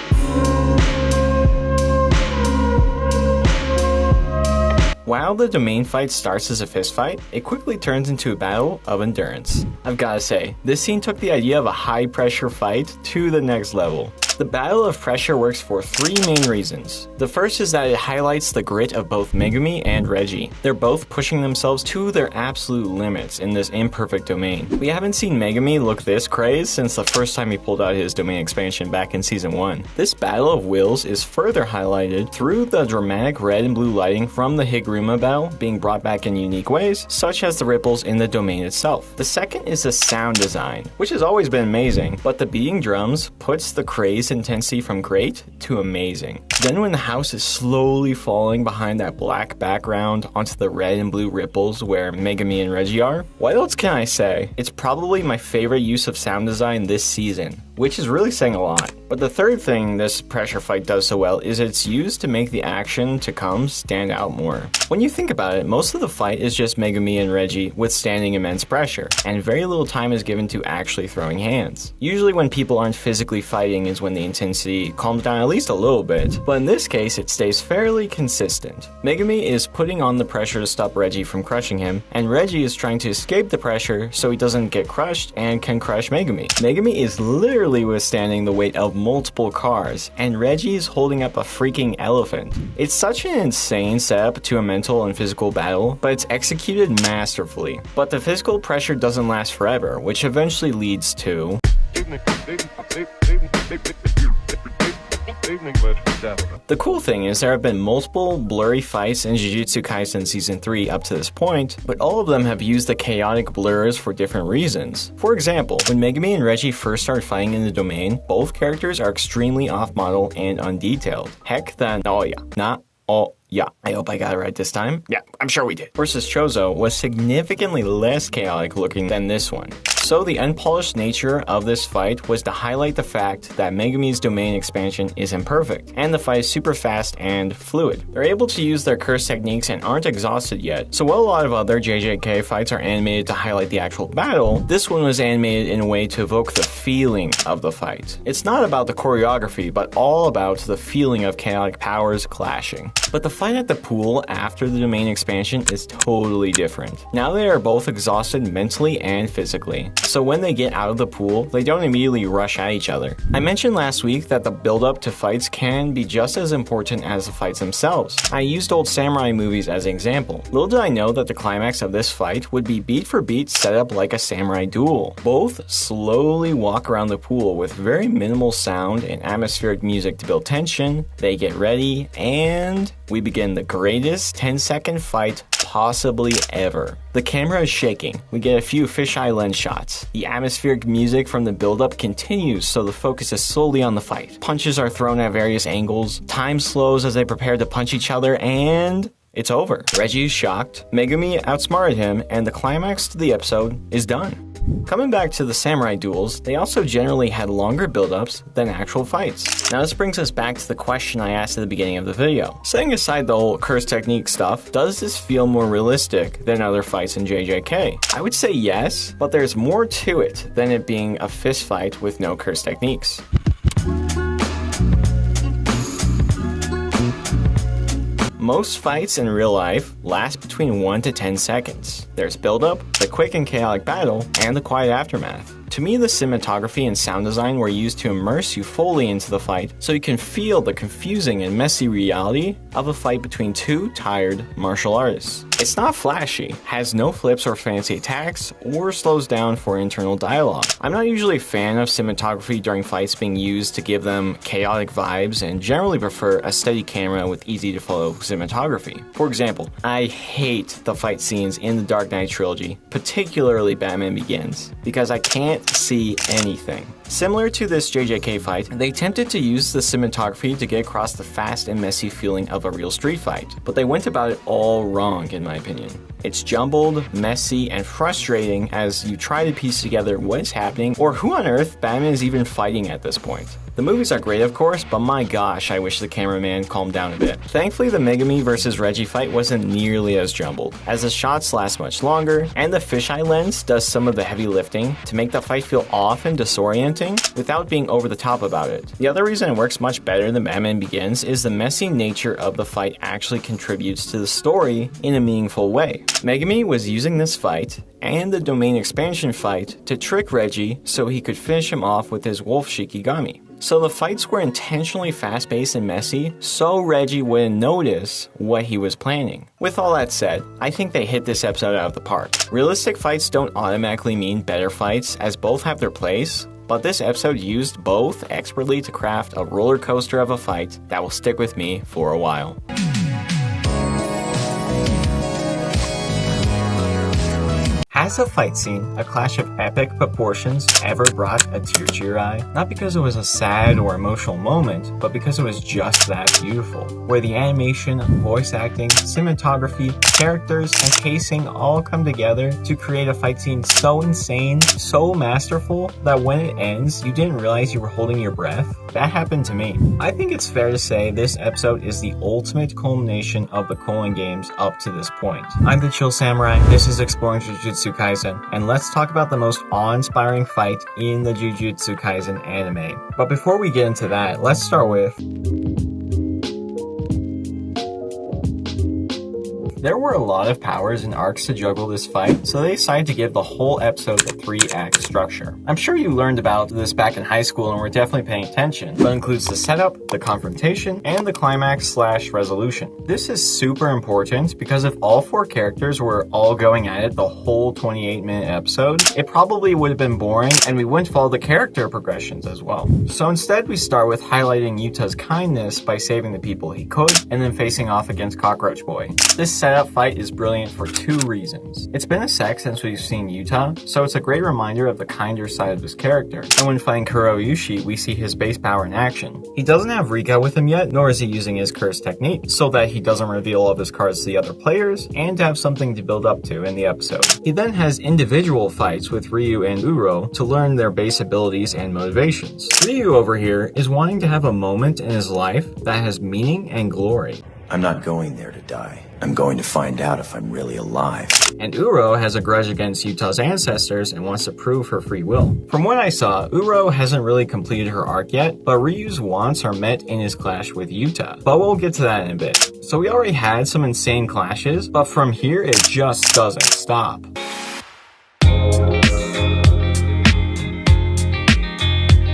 While the domain fight starts as a fist fight, it quickly turns into a battle of endurance. I've gotta say, this scene took the idea of a high pressure fight to the next level. The battle of pressure works for three main reasons. The first is that it highlights the grit of both Megumi and Reggie. They're both pushing themselves to their absolute limits in this imperfect domain. We haven't seen Megumi look this crazed since the first time he pulled out his domain expansion back in Season 1. This battle of wills is further highlighted through the dramatic red and blue lighting from the Higuruma battle being brought back in unique ways, such as the ripples in the domain itself. The second is the sound design, which has always been amazing, but the beating drums puts the craze this intensity from great to amazing. Then when the house is slowly falling behind that black background onto the red and blue ripples where Megumi and Reggie are, what else can I say? It's probably my favorite use of sound design this season, which is really saying a lot. But the third thing this pressure fight does so well is it's used to make the action to come stand out more. When you think about it, most of the fight is just Megumi and Reggie withstanding immense pressure, and very little time is given to actually throwing hands. Usually when people aren't physically fighting is when the intensity calms down at least a little bit, but in this case it stays fairly consistent. Megumi is putting on the pressure to stop Reggie from crushing him, and Reggie is trying to escape the pressure so he doesn't get crushed and can crush Megumi. Megumi is literally withstanding the weight of multiple cars, and Reggie is holding up a freaking elephant. It's such an insane setup to a mental and physical battle, but it's executed masterfully. But the physical pressure doesn't last forever, which eventually leads to... The cool thing is there have been multiple blurry fights in Jujutsu Kaisen Season 3 up to this point, but all of them have used the chaotic blurs for different reasons. For example, when Megumi and Reggie first start fighting in the domain, both characters are extremely off-model and undetailed. Heck, I hope I got it right this time. Yeah, I'm sure we did. Versus Chozo was significantly less chaotic looking than this one. So the unpolished nature of this fight was to highlight the fact that Megumi's domain expansion is imperfect, and the fight is super fast and fluid. They're able to use their curse techniques and aren't exhausted yet, so while a lot of other JJK fights are animated to highlight the actual battle, this one was animated in a way to evoke the feeling of the fight. It's not about the choreography, but all about the feeling of chaotic powers clashing. But the fight at the pool after the domain expansion is totally different. Now they are both exhausted mentally and physically. So when they get out of the pool, they don't immediately rush at each other. I mentioned last week that the build-up to fights can be just as important as the fights themselves. I used old samurai movies as an example. Little did I know that the climax of this fight would be beat for beat set up like a samurai duel. Both slowly walk around the pool with very minimal sound and atmospheric music to build tension. They get ready, and we begin the greatest 10-second fight possibly ever. The camera is shaking. We get a few fisheye lens shots. The atmospheric music from the build-up continues, so the focus is solely on the fight. Punches are thrown at various angles. Time slows as they prepare to punch each other, and it's over. Reggie is shocked. Megumi outsmarted him, and the climax to the episode is done. Coming back to the samurai duels, they also generally had longer build-ups than actual fights. Now this brings us back to the question I asked at the beginning of the video. Setting aside the whole curse technique stuff, does this feel more realistic than other fights in JJK? I would say yes, but there's more to it than it being a fist fight with no curse techniques. Most fights in real life last between 1 to 10 seconds. There's build-up, the quick and chaotic battle, and the quiet aftermath. To me, the cinematography and sound design were used to immerse you fully into the fight, so you can feel the confusing and messy reality of a fight between two tired martial artists. It's not flashy, has no flips or fancy attacks, or slows down for internal dialogue. I'm not usually a fan of cinematography during fights being used to give them chaotic vibes, and generally prefer a steady camera with easy to follow cinematography. For example, I hate the fight scenes in the Dark Knight trilogy, particularly Batman Begins, because I can't see anything. Similar to this JJK fight, they attempted to use the cinematography to get across the fast and messy feeling of a real street fight, but they went about it all wrong in my opinion. It's jumbled, messy, and frustrating as you try to piece together what is happening or who on earth Batman is even fighting at this point. The movies are great of course, but my gosh, I wish the cameraman calmed down a bit. Thankfully the Megumi vs Reggie fight wasn't nearly as jumbled, as the shots last much longer, and the fisheye lens does some of the heavy lifting to make the fight feel off and disorienting without being over the top about it. The other reason it works much better than Batman Begins is the messy nature of the fight actually contributes to the story in a meaningful way. Megumi was using this fight and the domain expansion fight to trick Reggie so he could finish him off with his wolf Shikigami. So the fights were intentionally fast-paced and messy, so Reggie wouldn't notice what he was planning. With all that said, I think they hit this episode out of the park. Realistic fights don't automatically mean better fights, as both have their place, but this episode used both expertly to craft a roller coaster of a fight that will stick with me for a while. Has a fight scene, a clash of epic proportions, ever brought a tear to your eye? Not because it was a sad or emotional moment, but because it was just that beautiful. Where the animation, voice acting, cinematography, characters, and pacing all come together to create a fight scene so insane, so masterful, that when it ends, you didn't realize you were holding your breath. That happened to me. I think it's fair to say this episode is the ultimate culmination of the Culling games up to this point. I'm the Chill Samurai, this is Exploring Jujutsu Kaisen, and let's talk about the most awe-inspiring fight in the Jujutsu Kaisen anime. But before we get into that, let's start with... There were a lot of powers and arcs to juggle this fight, so they decided to give the whole episode a 3-act structure. I'm sure you learned about this back in high school and were definitely paying attention, but it includes the setup, the confrontation, and the climax/resolution. This is super important because if all 4 characters were all going at it the whole 28-minute episode, it probably would have been boring and we wouldn't follow the character progressions as well. So instead we start with highlighting Yuta's kindness by saving the people he could, and then facing off against Cockroach Boy. This setup fight is brilliant for 2 reasons. It's been a sec since we've seen Yuta, so it's a great reminder of the kinder side of his character. And when fighting Kuroyushi, we see his base power in action. He doesn't have Rika with him yet, nor is he using his curse technique, so that he doesn't reveal all of his cards to the other players, and to have something to build up to in the episode. He then has individual fights with Ryu and Uro to learn their base abilities and motivations. Ryu over here is wanting to have a moment in his life that has meaning and glory. I'm not going there to die. I'm going to find out if I'm really alive. And Uro has a grudge against Yuta's ancestors and wants to prove her free will. From what I saw, Uro hasn't really completed her arc yet, but Ryu's wants are met in his clash with Yuta. But we'll get to that in a bit. So we already had some insane clashes, but from here it just doesn't stop.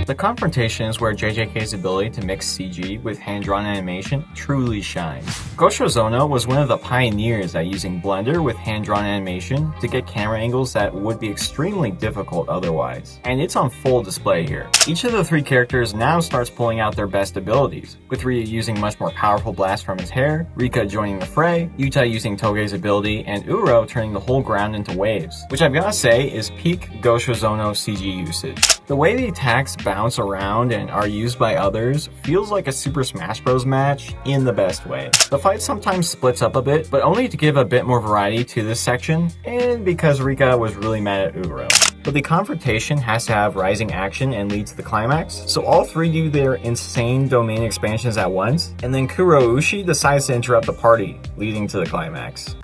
The confrontation is where JJK's ability to mix CG with hand-drawn animation truly shines. Goshozono was one of the pioneers at using Blender with hand-drawn animation to get camera angles that would be extremely difficult otherwise. And it's on full display here. Each of the 3 characters now starts pulling out their best abilities, with Ryu using much more powerful blasts from his hair, Rika joining the fray, Yuta using Toge's ability, and Uro turning the whole ground into waves, which I've gotta say is peak Goshozono CG usage. The way the attacks bounce around and are used by others feels like a Super Smash Bros. Match in the best way. The fight sometimes splits up a bit, but only to give a bit more variety to this section, and because Rika was really mad at Uro. But the confrontation has to have rising action and lead to the climax, so all 3 do their insane domain expansions at once, and then Kuroushi decides to interrupt the party, leading to the climax.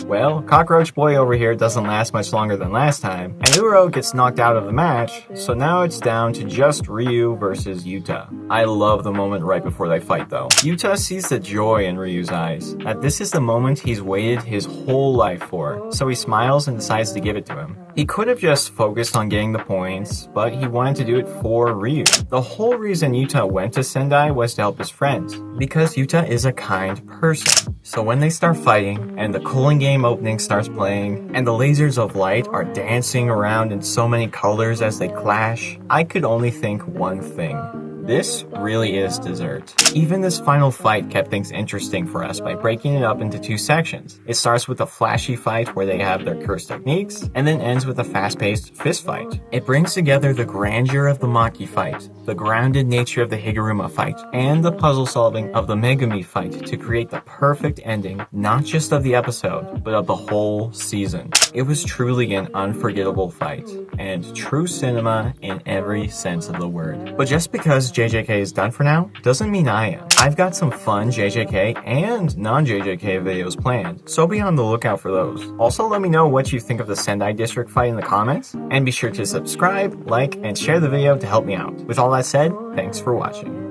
Well, Cockroach Boy over here doesn't last much longer than last time, and Uro gets knocked out of the match, so now it's down to just Ryu versus Yuta. I love the moment right before they fight though. Yuta sees the joy in Ryu's eyes, that this is the moment he's waited his whole life for, so he smiles and decides to give it to him. He could have just focused on getting the points, but he wanted to do it for Ryu. The whole reason Yuta went to Sendai was to help his friends, because Yuta is a kind person. So when they start fighting, and the Culling game opening starts playing, and the lasers of light are dancing around in so many colors as they clash, I could only think one thing. This really is dessert. Even this final fight kept things interesting for us by breaking it up into 2 sections. It starts with a flashy fight where they have their curse techniques, and then ends with a fast-paced fist fight. It brings together the grandeur of the Maki fight, the grounded nature of the Higuruma fight, and the puzzle solving of the Megumi fight to create the perfect ending, not just of the episode, but of the whole season. It was truly an unforgettable fight, and true cinema in every sense of the word. But just because JJK is done for now, doesn't mean I am. I've got some fun JJK and non-JJK videos planned, so be on the lookout for those. Also, let me know what you think of the Sendai District fight in the comments, and be sure to subscribe, like, and share the video to help me out. With all that said, thanks for watching.